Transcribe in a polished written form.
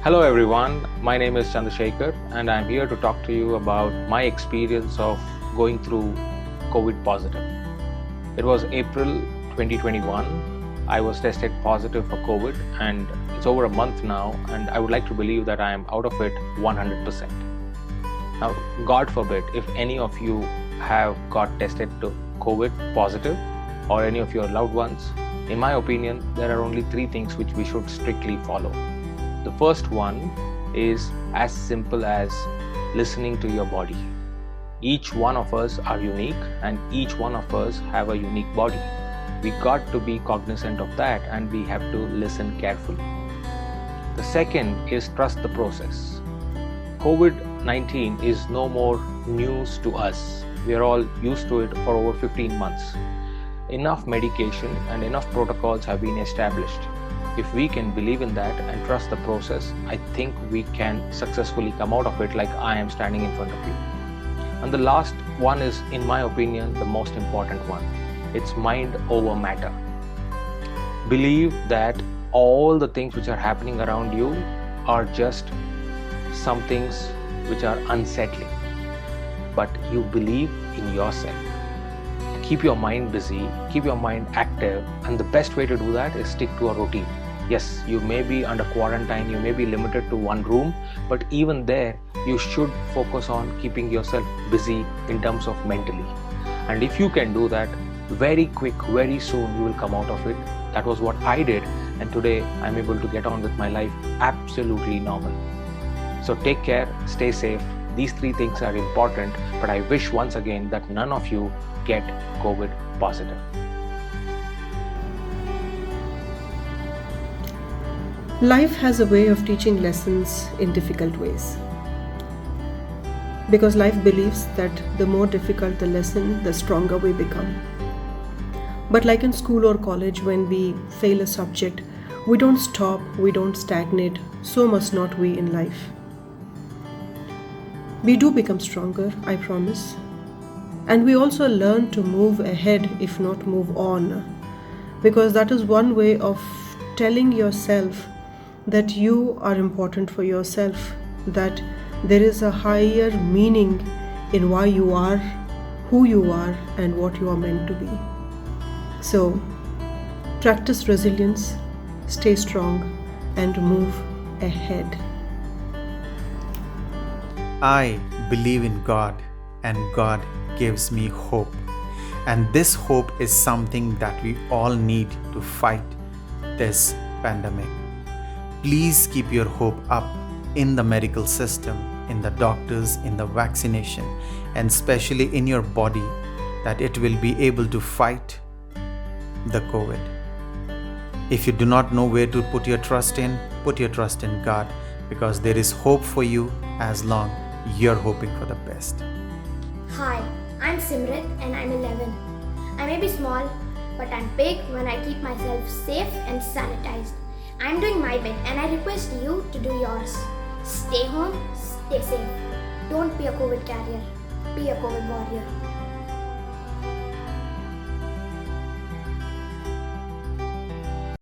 Hello everyone, my name is Chandrasekhar and I'm here to talk to you about my experience of going through COVID positive. It was April 2021. I was tested positive for COVID and it's over a month now, and I would like to believe that I am out of it 100%. Now, God forbid if any of you have got tested to COVID positive or any of your loved ones. In my opinion, there are only three things which we should strictly follow. The first one is as simple as listening to your body. Each one of us are unique and each one of us have a unique body. We got to be cognizant of that and we have to listen carefully. The second is trust the process. COVID-19 is no more news to us. We are all used to it for over 15 months. Enough medication and enough protocols have been established. If we can believe in that and trust the process, I think we can successfully come out of it like I am standing in front of you. And the last one is, in my opinion, the most important one. It's mind over matter. Believe that all the things which are happening around you are just some things which are unsettling. But you believe in yourself. Keep your mind busy, keep your mind active, and the best way to do that is stick to a routine. Yes, you may be under quarantine, you may be limited to one room, but even there, you should focus on keeping yourself busy in terms of mentally. And if you can do that, very quick, very soon, you will come out of it. That was what I did, and today I'm able to get on with my life absolutely normal. So take care, stay safe. These three things are important, but I wish once again that none of you get COVID positive. Life has a way of teaching lessons in difficult ways. Because life believes that the more difficult the lesson, the stronger we become. But like in school or college, when we fail a subject, we don't stop, we don't stagnate, so must not we in life. We do become stronger, I promise. And we also learn to move ahead, if not move on. Because that is one way of telling yourself that you are important for yourself, that there is a higher meaning in why you are, who you are, and what you are meant to be. So, practice resilience, stay strong, and move ahead. I believe in God, and God gives me hope. And this hope is something that we all need to fight this pandemic. Please keep your hope up in the medical system, in the doctors, in the vaccination, and especially in your body, that it will be able to fight the COVID. If you do not know where to put your trust in God, because there is hope for you as long you're hoping for the best. Hi, I'm Simrit and I'm 11. I may be small, but I'm big when I keep myself safe and sanitized. I'm doing my bit and I request you to do yours. Stay home, stay safe. Don't be a COVID carrier, be a COVID warrior.